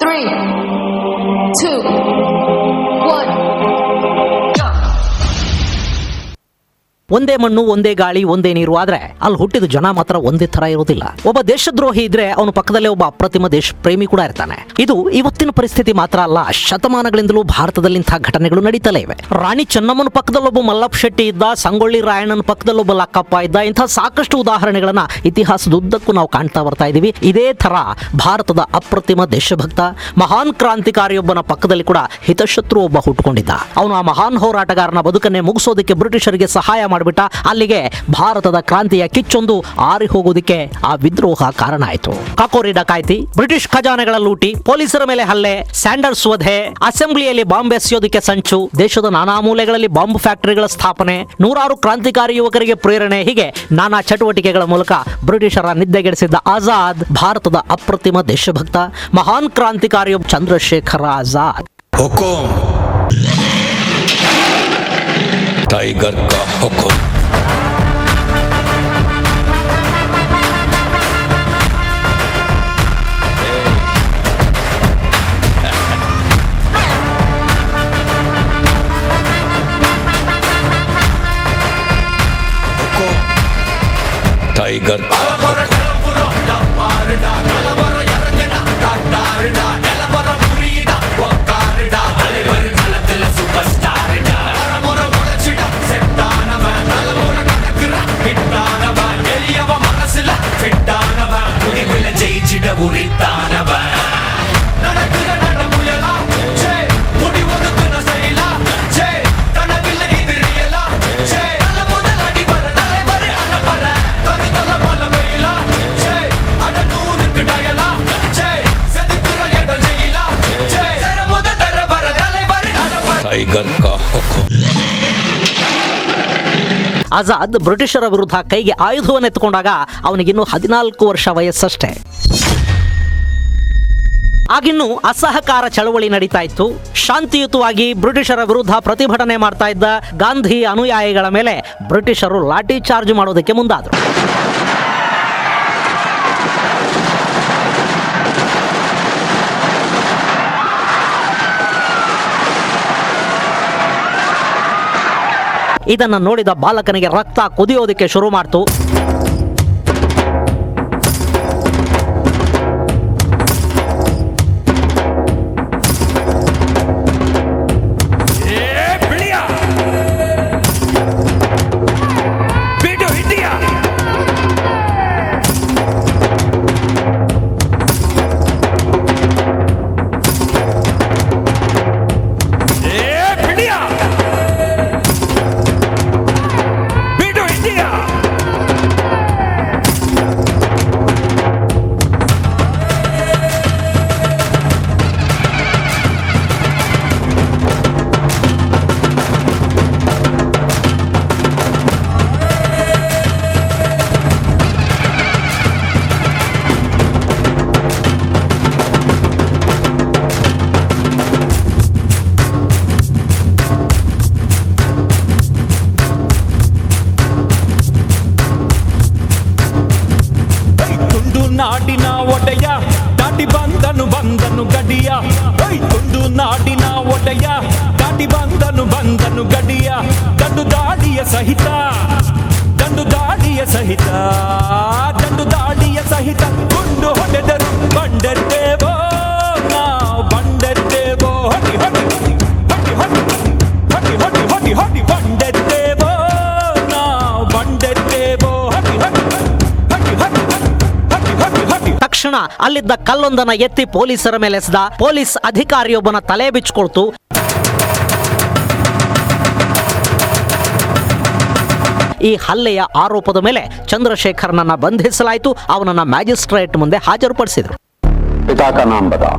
3, 2, 1. ಒಂದೇ ಮಣ್ಣು, ಒಂದೇ ಗಾಳಿ, ಒಂದೇ ನೀರು ಆದ್ರೆ ಅಲ್ಲಿ ಹುಟ್ಟಿದ ಜನ ಮಾತ್ರ ಒಂದೇ ತರ ಇರೋದಿಲ್ಲ. ಒಬ್ಬ ದೇಶದ್ರೋಹಿ ಇದ್ರೆ ಅವನ ಪಕ್ಕದಲ್ಲೇ ಒಬ್ಬ ಅಪ್ರತಿಮ ದೇಶ ಪ್ರೇಮಿ ಕೂಡ ಇರ್ತಾನೆ. ಇದು ಇವತ್ತಿನ ಪರಿಸ್ಥಿತಿ ಮಾತ್ರ ಅಲ್ಲ, ಶತಮಾನಗಳಿಂದಲೂ ಭಾರತದಲ್ಲಿ ಇಂತಹ ಘಟನೆಗಳು ನಡೀತಲೇ ಇವೆ. ರಾಣಿ ಚೆನ್ನಮ್ಮನ ಪಕ್ಕದಲ್ಲೊಬ್ಬ ಮಲ್ಲಪ್ಪ ಶೆಟ್ಟಿ ಇದ್ದ, ಸಂಗೊಳ್ಳಿ ರಾಯಣ್ಣನ ಪಕ್ಕದಲ್ಲೊಬ್ಬ ಲಕ್ಕಪ್ಪ ಇದ್ದ. ಇಂತಹ ಸಾಕಷ್ಟು ಉದಾಹರಣೆಗಳನ್ನ ಇತಿಹಾಸದುದ್ದಕ್ಕೂ ನಾವು ಕಾಣ್ತಾ ಬರ್ತಾ ಇದೀವಿ. ಇದೇ ತರ ಭಾರತದ ಅಪ್ರತಿಮ ದೇಶಭಕ್ತ ಮಹಾನ್ ಕ್ರಾಂತಿಕಾರಿಯೊಬ್ಬನ ಪಕ್ಕದಲ್ಲಿ ಕೂಡ ಹಿತಶತ್ರು ಒಬ್ಬ ಹುಟ್ಟುಕೊಂಡಿದ್ದ. ಅವನು ಆ ಮಹಾನ್ ಹೋರಾಟಗಾರನ ಬದುಕನ್ನೇ ಮುಗಿಸೋದಕ್ಕೆ ಬ್ರಿಟಿಷರಿಗೆ ಸಹಾಯ ಮಾಡಿಬಿಟ್ಟ. ಅಲ್ಲಿಗೆ ಭಾರತದ ಕ್ರಾಂತಿಯ ಕಿಚ್ಚೊಂದು ಆರಿ ಹೋಗೋದಕ್ಕೆ ಆ ವಿದ್ರೋಹ ಕಾರಣ ಆಯಿತು. ಕಾಕೋರಿ ಡಕಾಯಿತಿ, ಬ್ರಿಟಿಷ್ ಖಜಾನೆಗಳ ಲೂಟಿ, ಪೊಲೀಸರ ಮೇಲೆ ಹಲ್ಲೆ, ಸ್ಯಾಂಡರ್ಸ್ ವಧೆ, ಅಸೆಂಬ್ಲಿಯಲ್ಲಿ ಬಾಂಬ್ ಎಸೆಯೋದಕ್ಕೆ ಸಂಚು, ದೇಶದ ನಾನಾ ಮೂಲೆಗಳಲ್ಲಿ ಬಾಂಬ್ ಫ್ಯಾಕ್ಟರಿಗಳ ಸ್ಥಾಪನೆ, ನೂರಾರು ಕ್ರಾಂತಿಕಾರಿ ಯುವಕರಿಗೆ ಪ್ರೇರಣೆ, ಹೀಗೆ ನಾನಾ ಚಟುವಟಿಕೆಗಳ ಮೂಲಕ ಬ್ರಿಟಿಷರ ನಿದ್ದೆಗೆಡಿಸಿದ್ದ ಆಜಾದ್ ಭಾರತದ ಅಪ್ರತಿಮ ದೇಶಭಕ್ತ ಮಹಾನ್ ಕ್ರಾಂತಿಕಾರಿ ಚಂದ್ರಶೇಖರ ಆಜಾದ್. टाइगर का हुक्म. टाइगर का टाइगर का हुक्म. ಆಜಾದ್ ಬ್ರಿಟಿಷರ ವಿರುದ್ಧ ಕೈಗೆ ಆಯುಧವನ್ನು ಎತ್ತುಕೊಂಡಾಗ ಅವನಿಗಿನ್ನೂ 14 ವರ್ಷ ವಯಸ್ಸಷ್ಟೇ. ಆಗಿನ್ನೂ ಅಸಹಕಾರ ಚಳವಳಿ ನಡೀತಾ ಇತ್ತು. ಶಾಂತಿಯುತವಾಗಿ ಬ್ರಿಟಿಷರ ವಿರುದ್ಧ ಪ್ರತಿಭಟನೆ ಮಾಡ್ತಾ ಇದ್ದ ಗಾಂಧಿ ಅನುಯಾಯಿಗಳ ಮೇಲೆ ಬ್ರಿಟಿಷರು ಲಾಠಿ ಚಾರ್ಜ್ ಮಾಡೋದಕ್ಕೆ ಮುಂದಾದರು. ಇದನ್ನು ನೋಡಿದ ಬಾಲಕನಿಗೆ ರಕ್ತ ಕುದಿಯೋದಕ್ಕೆ ಶುರು ಮಾಡ್ತು. ನಾಡಿನ ಒಡೆಯ ದಾಟಿ ಬಂದನು ಗಡಿಯ, ತುಂಡು ನಾಡಿನ ಒಡೆಯ ದಾಟಿ ಬಂದನು ಗಡಿಯ, ದಂಡು ದಾಡಿಯ ಸಹಿತ ಗುಂಡು ಹೊಡೆದರು ಬಂಡೆದ್ದೇವೋ ನಾವು ಬಂಡೆದ್ದೇವೋ ಹೊಡಿ ಬಂಡೆದ್ದೇವೋ ನಾವು ಬಂಡೆದ್ದೇವೋ ತಕ್ಷಣ ಅಲ್ಲಿದ್ದ ಕಲ್ಲೊಂದನ್ನ ಎತ್ತಿ ಪೊಲೀಸರ ಮೇಲೆ ಎಸೆದ. ಪೊಲೀಸ್ ಅಧಿಕಾರಿಯೊಬ್ಬನ ತಲೆ ಬಿಚ್ಚಿಕೊಳ್ತು. ಈ ಹಲ್ಲೆಯ ಆರೋಪದ ಮೇಲೆ ಚಂದ್ರಶೇಖರನನ್ನ ಬಂಧಿಸಲಾಯಿತು. ಅವನನ್ನ ಮ್ಯಾಜಿಸ್ಟ್ರೇಟ್ ಮುಂದೆ ಹಾಜರುಪಡಿಸಿದರು. पिता का नाम बता.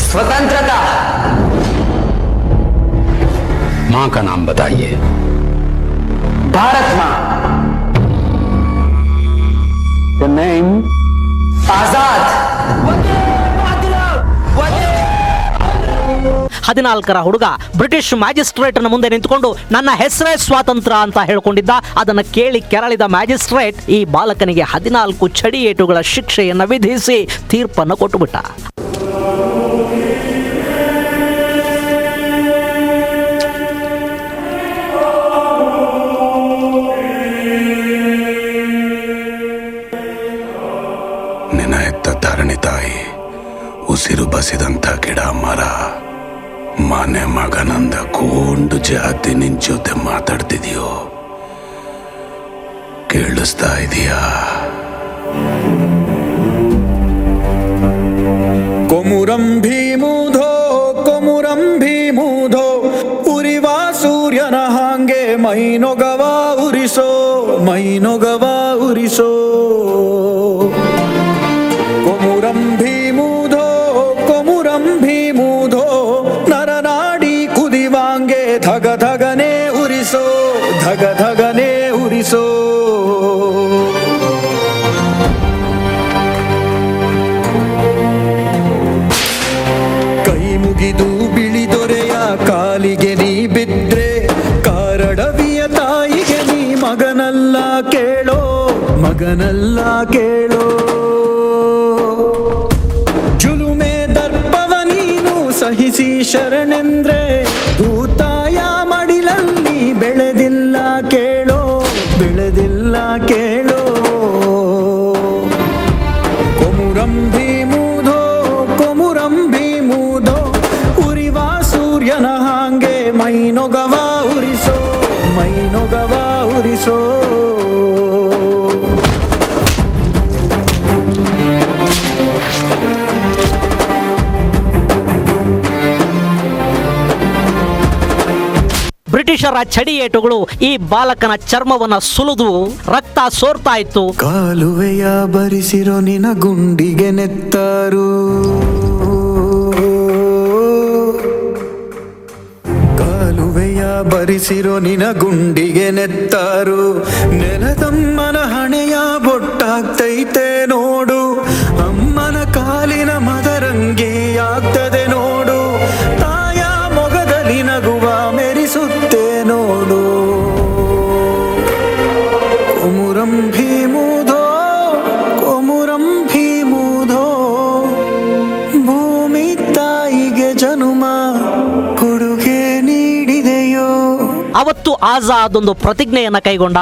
स्वतंत्रता. मां का नाम बताइए. भारत मां. The name? आजाद. 14ರ ಹುಡುಗ ಬ್ರಿಟಿಷ್ ಮ್ಯಾಜಿಸ್ಟ್ರೇಟ್ನ ಮುಂದೆ ನಿಂತುಕೊಂಡು ನನ್ನ ಹೆಸರೇ ಸ್ವಾತಂತ್ರ್ಯ ಅಂತ ಹೇಳ್ಕೊಂಡಿದ್ದ. ಅದನ್ನು ಕೇಳಿ ಕೆರಳಿದ ಮ್ಯಾಜಿಸ್ಟ್ರೇಟ್ ಈ ಬಾಲಕನಿಗೆ 14 ಚಡಿಯೇಟುಗಳ ಶಿಕ್ಷೆಯನ್ನು ವಿಧಿಸಿ ತೀರ್ಪನ್ನು ಕೊಟ್ಟುಬಿಟ್ಟ. ನಿನ್ನ ಎತ್ತ ಧರಣಿ ತಾಯಿ ಉಸಿರು ಬಸಿದಂಥ ಗಿಡ ಮರ ಮನೆ ಮಗನಂದ ಕೊಂಡು ಜಾತಿ ನಿನ್ ಜೊತೆ ಮಾತಾಡ್ತಿದೀಯೋ ಕೇಳಿಸ್ತಾ ಇದೀಯಾ? ಕೊಮುರಂ ಭೀಮೂಧೋ ಉರಿವ ಸೂರ್ಯನ ಹಾಂಗೆ ಮೈನೊಗವ ಉರಿಸೋ ಕೊಮುರಂ ಭೀಮೂಧೋ ನರನಾಡಿ ಕುದಿವಾಂಗೆ ಧಗ ಧಗನೆ ಉರಿಸೋ ಕೈ ಮುಗಿದು ಬಿಳಿದೊರೆಯ ಕಾಲಿಗೆ ನೀ ಬಿದ್ರೆ ಕಾರಡವಿಯ ತಾಯಿಗೆ ನೀ ಮಗನಲ್ಲ ಕೇಳೋ ಜುಲುಮೆ ದರ್ಪವ ನೀನು ಸಹಿಸಿ ಶರಣೆಂದ್ರೆ ಭೂತಾಯ ಮಡಿಲಲ್ಲಿ ಬೆಳೆದಿಲ್ಲ ಕೇಳೋ ಕೊಮುರಂ ಭೀಮೂಧೋ ಉರಿವ ಸೂರ್ಯನ ಹಾಂಗೆ ಮೈನೊಗವ ಉರಿಸೋ ಬ್ರಿಟಿಷರ ಚಡಿಯೇಟುಗಳು ಈ ಬಾಲಕನ ಚರ್ಮವನ್ನ ಸುಲಿದು ರಕ್ತ ಸೋರ್ತಾ ಇತ್ತು. ಕಾಲುವೆಯ ಬರಿಸಿರೋ ನಿನ ಗುಂಡಿಗೆ ನೆತ್ತಾರು, ಕಾಲುವೆಯ ಬರಿಸಿರೋ ನಿನ ಗುಂಡಿಗೆ ನೆತ್ತಾರು. ನೆಲದಮ್ಮನ ಹಣೆಯ ಬೊಟ್ಟಾಗ್ತೈತೆ ನೋಡು, ಅಮ್ಮನ ಕಾಲಿನ ಮದರಂಗಿ ಆಗ್ತದೆ ನೋಡು, ತಾಯ ಮೊಗದಲ್ಲಿ ನಗುವ ಮೆರಿಸುತ್ತೆ ನೋಡು. ಕೊಮುರಂ ಭೀಮೂಧೋ ಭೂಮಿ ತಾಯಿಗೆ ಜನುಮ ಕೊಡುಗೆ ನೀಡಿದೆಯೋ. ಅವತ್ತು ಆಜಾದ್ ಒಂದು ಪ್ರತಿಜ್ಞೆಯನ್ನ ಕೈಗೊಂಡ.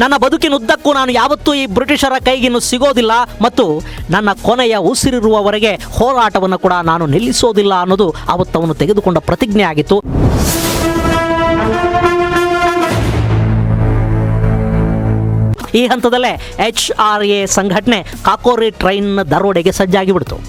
ನನ್ನ ಬದುಕಿನುದ್ದಕ್ಕೂ ನಾನು ಯಾವತ್ತೂ ಈ ಬ್ರಿಟಿಷರ ಕೈಗಿನ್ನು ಸಿಗೋದಿಲ್ಲ ಮತ್ತು ನನ್ನ ಕೊನೆಯ ಉಸಿರಿರುವವರೆಗೆ ಹೋರಾಟವನ್ನು ಕೂಡ ನಾನು ನಿಲ್ಲಿಸೋದಿಲ್ಲ ಅನ್ನೋದು ಅವತ್ತು ಅವನು ತೆಗೆದುಕೊಂಡ ಪ್ರತಿಜ್ಞೆ ಆಗಿತ್ತು. ಈ ಹಂತದಲ್ಲೇ HRA ಸಂಘಟನೆ ಕಾಕೋರಿ ಟ್ರೈನ್ ದರೋಡೆಗೆ ಸಜ್ಜಾಗಿ ಬಿಡ್ತು.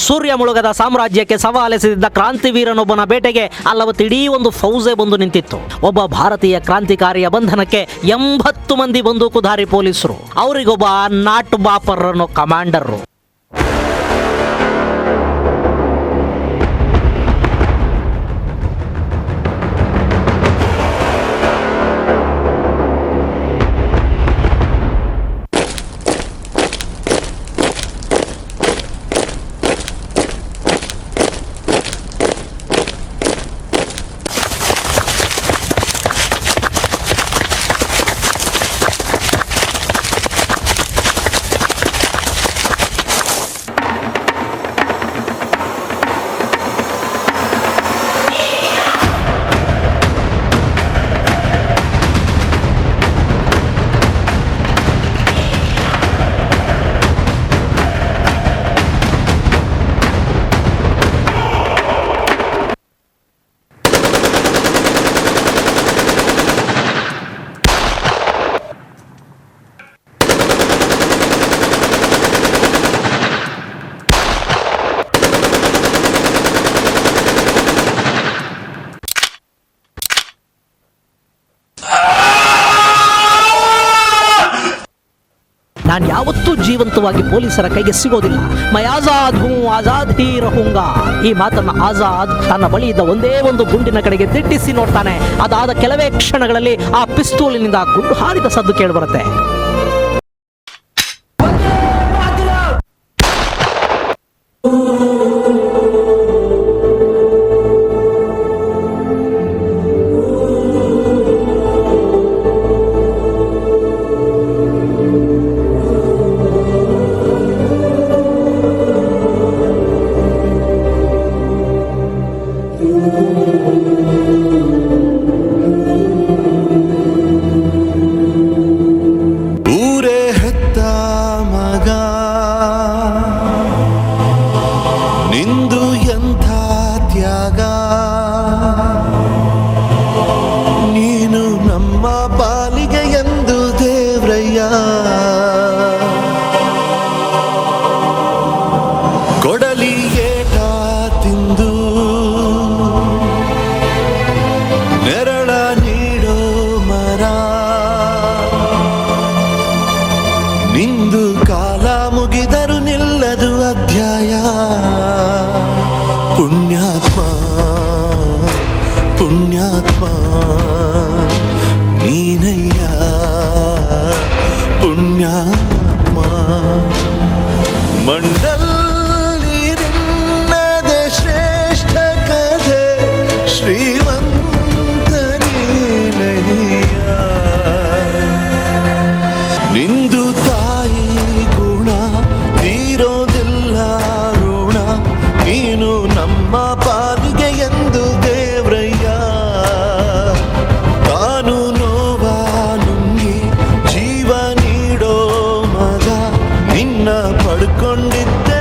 ಸೂರ್ಯ ಮುಳುಗದ ಸಾಮ್ರಾಜ್ಯಕ್ಕೆ ಸವಾಲೆಸೆದಿದ್ದ ಕ್ರಾಂತಿವೀರನೊಬ್ಬನ ಬೇಟೆಗೆ ಅಲ್ಲವತ್ತಿಡೀ ಒಂದು ಫೌಜೆ ಬಂದು ನಿಂತಿತ್ತು. ಒಬ್ಬ ಭಾರತೀಯ ಕ್ರಾಂತಿಕಾರಿಯ ಬಂಧನಕ್ಕೆ 80 ಮಂದಿ ಬಂದೂಕುಧಾರಿ ಪೊಲೀಸರು, ಅವರಿಗೊಬ್ಬ ನಾಟ್ ಬಾಪರ್ ಅನ್ನೋ ಕಮಾಂಡರ್. ನಾನು ಯಾವತ್ತೂ ಜೀವಂತವಾಗಿ ಪೊಲೀಸರ ಕೈಗೆ ಸಿಗೋದಿಲ್ಲ. ಮೈ ಆಜಾದ್ ಹೂ ಆಜಾದ್ ಹೀ ರಹೂಂಗಾ. ಈ ಮಾತನ್ನ ಆಜಾದ್ ತನ್ನ ಬಳಿ ಇದ್ದ ಒಂದೇ ಒಂದು ಗುಂಡಿನ ಕಡೆಗೆ ದಿಟ್ಟಿಸಿ ನೋಡ್ತಾನೆ. ಅದಾದ ಕೆಲವೇ ಕ್ಷಣಗಳಲ್ಲಿ ಆ ಪಿಸ್ತೂಲಿನಿಂದ ಗುಂಡು ಹಾರಿದ ಸದ್ದು ಕೇಳಿಬರುತ್ತೆ. ಊರೇ ಹೆತ್ತ ಮಗ ನಿಂದು ಎಂಥ ತ್ಯಾಗ, ನೀನು ನಮ್ಮ ಪಾಲಿಗೆ ಎಂದು ದೇವ್ರಯ್ಯ. ಕೊಡಲಿ ಏಟ ತಿಂದು ನೆರಳ ನೀಡೋ ಮರ, ನಿಂದು ಕಾಲ ಮುಗಿದರು ನಿಲ್ಲದು ಅಧ್ಯಾಯ. ಪುಣ್ಯಾತ್ಮ ಪುಣ್ಯಾತ್ಮ ನೀನಯ್ಯ ಪುಣ್ಯಾತ್ಮ. ಮಂಡಲ್ಲಿ ನಿನ್ನದೆ ಶ್ರೇಷ್ಠ ಕಥೆ, ಶ್ರೀಮಂತ ನೀನಯ್ಯ. ನಿಂದು ತಾಯಿ ಗುಣ ತೀರೋದಿಲ್ಲ ಋಣ, ನೀನು ನಮ್ಮ ಪಾಲಿಗೆ ಎಂದು ದೇವ್ರಯ್ಯ. ತಾನು ನೋವ ನುಂಗಿ ಜೀವ ನೀಡೋ ಮಗ, ನಿನ್ನ ಪಡ್ಕೊಂಡಿದ್ದೆ